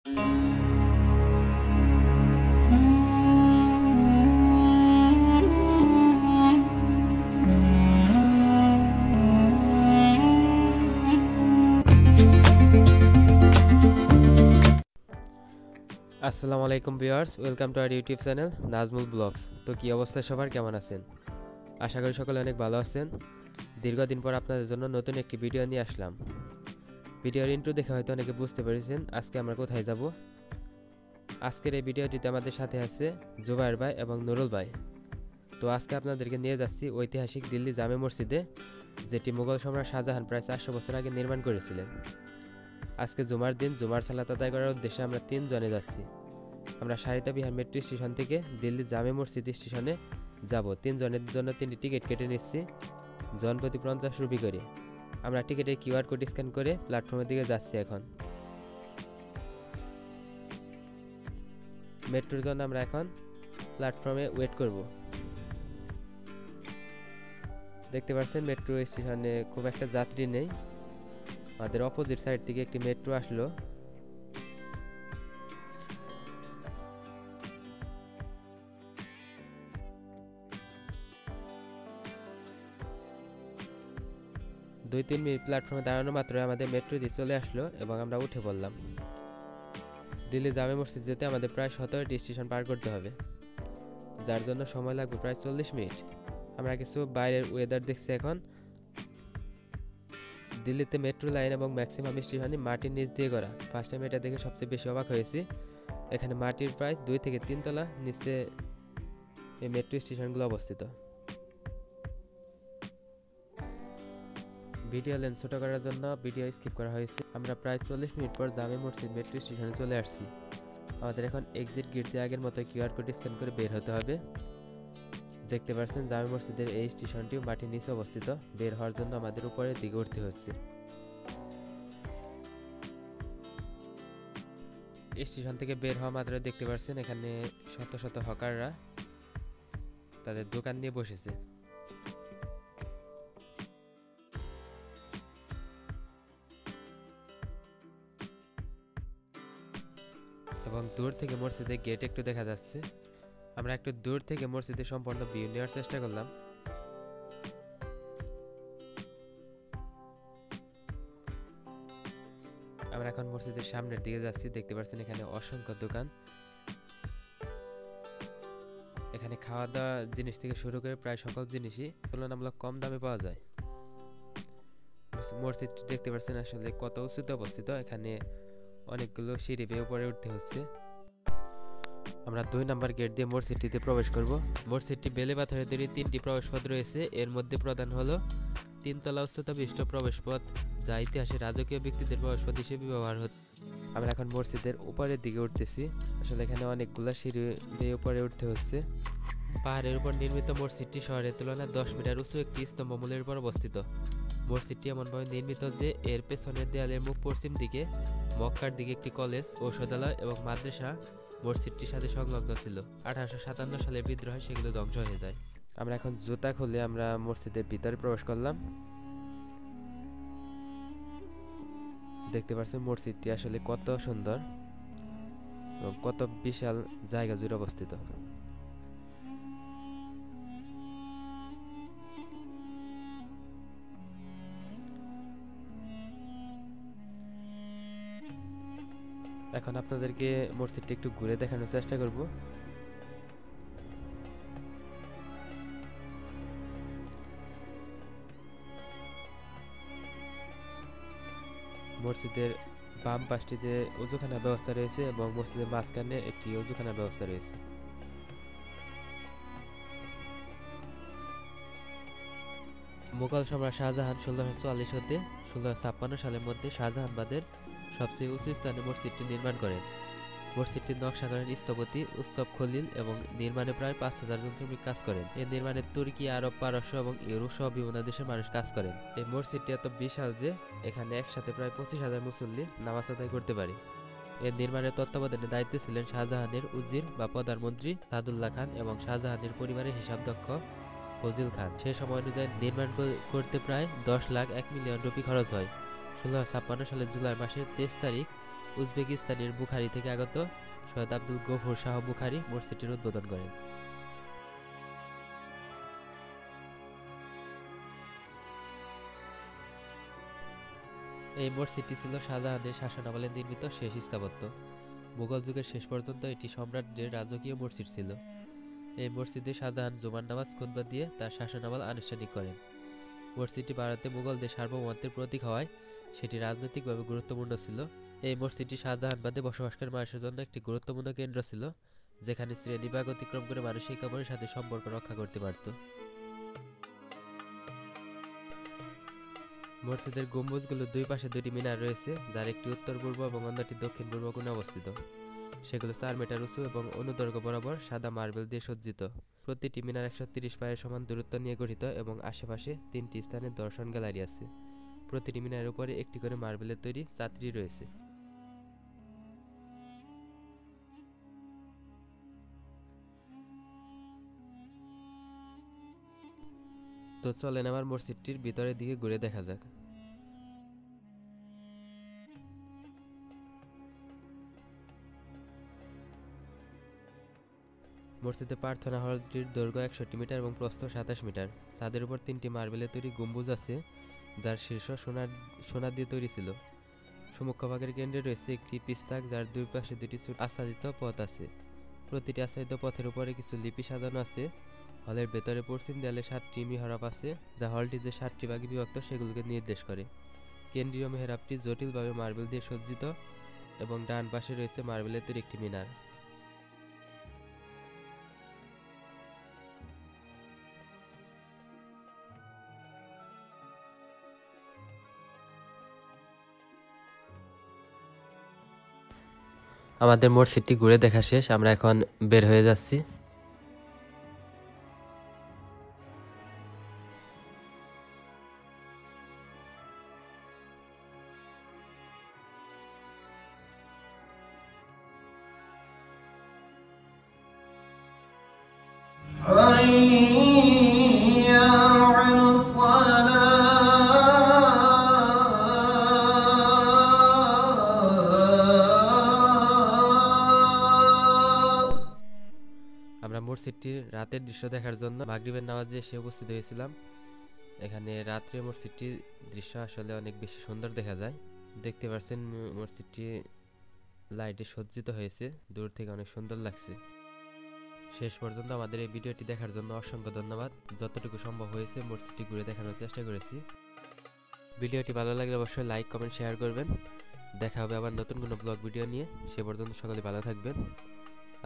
আসসালামু আলাইকুম viewers, welcome to our YouTube channel Nazmul blogs. তো কি অবস্থা সবার, কেমন আছেন? আশা করি সকলে অনেক ভালো আছেন। দীর্ঘদিন পর আপনাদের জন্য নতুন একটি ভিডিও নিয়ে আসলাম। ভিডিওর ইন্ট্রো দেখে হয়তো অনেকে বুঝতে পেরেছেন আজকে আমরা কোথায় যাব। আজকের এই ভিডিওটিতে আমাদের সাথে আছে জুবায়ের ভাই এবং নুরুল ভাই। তো আজকে আপনাদেরকে নিয়ে যাচ্ছি ঐতিহাসিক দিল্লি জামে মসজিদে, যেটি মুঘল সম্রাট শাহজাহান প্রায় 400 বছর আগে নির্মাণ করেছিলেন। আজকে জুমার দিন, জুমার সালাত আদায় করার উদ্দেশ্যে আমরা 3 জনে যাচ্ছি। আমরা সারিতা বিহার মেট্রো স্টেশন থেকে দিল্লি জামে মসজিদ স্টেশনে যাব। 3 জনের জন্য 3টি টিকিট কেটে নিচ্ছি, জনপ্রতি 50 রুপি করে। আমরা টিকিটের কিউআর কোড স্ক্যান করে প্ল্যাটফর্মের দিকে যাচ্ছি। এখন মেট্রোর জন্য আমরা এখন প্ল্যাটফর্মে ওয়েট করব। দেখতে পাচ্ছেন মেট্রো স্টেশনে খুব একটা যাত্রী নেই। আমাদের অপোজিট সাইড থেকে একটি মেট্রো আসলো। দুই 3 মিনিট প্ল্যাটফর্মে দাঁড়ানো মাত্র আমাদের মেট্রো দিয়ে চলে আসলো এবং আমরা উঠে পড়লাম। দিল্লি জামে মসজিদ যেতে আমাদের প্রায় 17টি স্টেশন পার করতে হবে, যার জন্য সময় লাগবে প্রায় 40 মিনিট। আমরা কিছু বাইরের ওয়েদার দেখছি। এখন দিল্লিতে মেট্রো লাইন এবং ম্যাক্সিমাম স্টেশনই মাটির নিচ দিয়ে করা। ফার্স্ট টাইম এটা দেখে সবচেয়ে বেশি অবাক হয়েছি। এখানে মাটির প্রায় 2 থেকে 3 তলা নিচে এই মেট্রো স্টেশনগুলো অবস্থিত। ভিডিও লেন্স ছোট করার জন্য ভিডিও স্কিপ করা হয়েছে। আমরা প্রায় 40 মিনিট পর জামে মসজিদ মেট্রো স্টেশনে চলে আসছি। আমাদের এখন এক্সিট গেট দিয়ে আগের মতো কিউআর কোড স্ক্যান করে বের হতে হবে। দেখতে পাচ্ছেন জামে মসজিদের এই স্টেশনটিও মাটির নিচে অবস্থিত। বের হওয়ার জন্য আমাদের উপরের দিকে উঠতে হচ্ছে। স্টেশন থেকে বের হওয়া মাত্র দেখতে পাচ্ছেন এখানে শত শত হকাররা তাদের দোকান নিয়ে বসেছে। এবং দূর থেকে মসজিদের গেট একটু দেখা যাচ্ছে। আমরা একটু দূর থেকে মসজিদের সম্পূর্ণ ভিউ নেওয়ার চেষ্টা করলাম। আমরা এখন মসজিদের সামনের দিকে যাচ্ছি। দেখতে পাচ্ছেন এখানে অসংখ্য দোকান। এখানে খাওয়া দাওয়া জিনিস থেকে শুরু করে প্রায় সকল জিনিসই তুলনামূলক কম দামে পাওয়া যায়। মসজিদটি দেখতে পাচ্ছেন আসলে কত উঁচুতে অবস্থিত। এখানে অনেকগুলো সিঁড়ি বেয়ে উপরে উঠতে হচ্ছে। আমরা 2 নম্বর গেট দিয়ে মসজিদটিতে প্রবেশ করব। মসজিদটি বেলে পাথরের তৈরি 3টি প্রবেশপথ রয়েছে। এর মধ্যে প্রধান হলো 3 তলা উচ্চতা বিশিষ্ট প্রবেশপথ, যা ইতিহাসে রাজকীয় ব্যক্তিদের প্রবেশপথ হিসেবে ব্যবহার হতো। আমরা এখন মসজিদের উপরের দিকে উঠতেছি। আসলে এখানে অনেকগুলো সিঁড়ি বেয়ে উপরে উঠতে হচ্ছে। পাহাড়ের উপর নির্মিত মসজিদটি শহরের তুলনায় 10 মিটার উঁচু একটি স্তম্ভমূলের উপর অবস্থিত। মসজিদটি এমনভাবে নির্মিত যে এর পেছনের দেয়ালের মুখ পশ্চিম দিকে। মক্কার দিকে একটি কলেজ, ঔষধালয় এবং মাদ্রাসা মসজিদটির সাথে সংলগ্ন ছিল। 1857 সালে বিদ্রোহে সেগুলো ধ্বংস হয়ে যায়। আমরা এখন জুতা খুলে আমরা মসজিদের ভিতরে প্রবেশ করলাম। দেখতে পাচ্ছেন মসজিদটি আসলে কত সুন্দর এবং কত বিশাল জায়গা জুড়ে অবস্থিত। এখন আপনাদেরকে মসজিদটি একটু ঘুরে দেখানোর চেষ্টা করব। মসজিদের বাম পাশটিতে ওযুখানার ব্যবস্থা রয়েছে এবং মসজিদের মাঝখানে একটি ওযুখানার ব্যবস্থা রয়েছে। মুঘল সম্রাট শাহজাহান 1644 হতে 1656 সালের মধ্যে শাহজাহানবাদের সবচেয়ে উঁচু স্থানে মসজিদটি নির্মাণ করেন। মসজিদটির নকশা করেন স্থপতি উস্তব খলিল এবং নির্মাণে প্রায় 5000 জন শ্রমিক কাজ করেন। এই নির্মাণে তুর্কি, আরব, পারস্য এবং ইউরোপ সহ বিভিন্ন দেশের মানুষ কাজ করেন। এই মসজিদটি এত বিশাল যে এখানে একসাথে প্রায় 25,000 মুসল্লি নামাজ আদায় করতে পারে। এর নির্মাণের তত্ত্বাবধানের দায়িত্বে ছিলেন শাহজাহানের উজির বা প্রধানমন্ত্রী সাদুল্লাহ খান এবং শাহজাহানের পরিবারের হিসাবদক্ষ ফজিল খান। সে সময় অনুযায়ী নির্মাণ করতে প্রায় 10,01,000,000 রুপি খরচ হয়। 1656 সালের জুলাই মাসের 23 তারিখ উজবেকিস্তানের বুখারি থেকে আগত সৈয়দ আব্দুল গফুর শাহ বুখারি মসজিদটির উদ্বোধন করেন। এই মসজিদটি ছিল শাহজাহানের শাসনামলে নির্মিত শেষ স্থাপত্য। মুঘল যুগের শেষ পর্যন্ত এটি সম্রাটদের রাজকীয় মসজিদ ছিল। এই মসজিদে শাহজাহান জুমার নামাজ খুতবা দিয়ে তার শাসনামল আনুষ্ঠানিক করেন। মসজিদটি ভারতে মুঘলদের সার্বভৌমত্বের প্রতীক হওয়ায় সেটি রাজনৈতিকভাবে গুরুত্বপূর্ণ ছিল। এই মসজিদটি শাহজাহানবাদে বসবাসকারী মানুষের জন্য একটি গুরুত্বপূর্ণ কেন্দ্র ছিল, যেখানে শ্রেণীবিভাগ অতিক্রম করে মানুষ একে অপরের সাথে সম্পর্ক রক্ষা করতে পারত। মসজিদের গম্বুজগুলোর দুই পাশে দুটি মিনার রয়েছে, যার একটি উত্তর পূর্ব এবং অন্যটি দক্ষিণ পূর্ব কোণে অবস্থিত। সেগুলো 4 মিটার উঁচু এবং অনুদৈর্ঘ্য বরাবর সাদা মার্বেল দিয়ে সজ্জিত। প্রতিটি মিনার 130 পায়ের সমান দূরত্ব নিয়ে গঠিত এবং আশেপাশে 3টি স্থানে দর্শন গ্যালারি আছে। প্রতিটি মিনারের উপরে একটি করে মার্বেলের তৈরি ছাত্রী রয়েছে। তো চলেন আমার মসজিদটির ভিতরের দিকে ঘুরে দেখা যাক। মসজিদে প্রার্থনা হলটির দৈর্ঘ্য 61 মিটার এবং প্রস্থ 27 মিটার। ছাদের উপর 3টি মার্বেলের তৈরি গম্বুজ আছে, যার শীর্ষ সোনা দিয়ে তৈরি ছিল। সম্মুখভাগের কেন্দ্রে রয়েছে একটি পিস্তাক, যার দুই পাশে দুটি আচ্ছাদিত পথ আছে। প্রতিটি আচ্ছাদিত পথের উপরে কিছু লিপি সাজানো আছে। হলের ভেতরে পশ্চিম দেয়ালে 7টি মিহরাব আছে, যা হলটি যে 7টি ভাগে বিভক্ত সেগুলোকে নির্দেশ করে। কেন্দ্রীয় মেহরাবটি জটিলভাবে মার্বেল দিয়ে সজ্জিত এবং ডান পাশে রয়েছে মার্বেলের তৈরি একটি মিনার। আমাদের মসজিদটি ঘুরে দেখা শেষ, আমরা এখন বের হয়ে যাচ্ছি। আমরা মসজিদটির রাতের দৃশ্য দেখার জন্য মাগরিবের নামাজে এসে উপস্থিত হয়েছিলাম। এখানে রাত্রে মসজিদটির দৃশ্য আসলে অনেক বেশি সুন্দর দেখা যায়। দেখতে পাচ্ছেন মসজিদটি লাইটে সজ্জিত হয়েছে, দূর থেকে অনেক সুন্দর লাগছে। শেষ পর্যন্ত আমাদের এই ভিডিওটি দেখার জন্য অসংখ্য ধন্যবাদ। যতটুকু সম্ভব হয়েছে মসজিদটি ঘুরে দেখানোর চেষ্টা করেছি। ভিডিওটি ভালো লাগলে অবশ্যই লাইক, কমেন্ট, শেয়ার করবেন। দেখা হবে আবার নতুন কোনো ব্লগ ভিডিও নিয়ে। সে পর্যন্ত সকলে ভালো থাকবেন।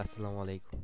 আসসালামু আলাইকুম।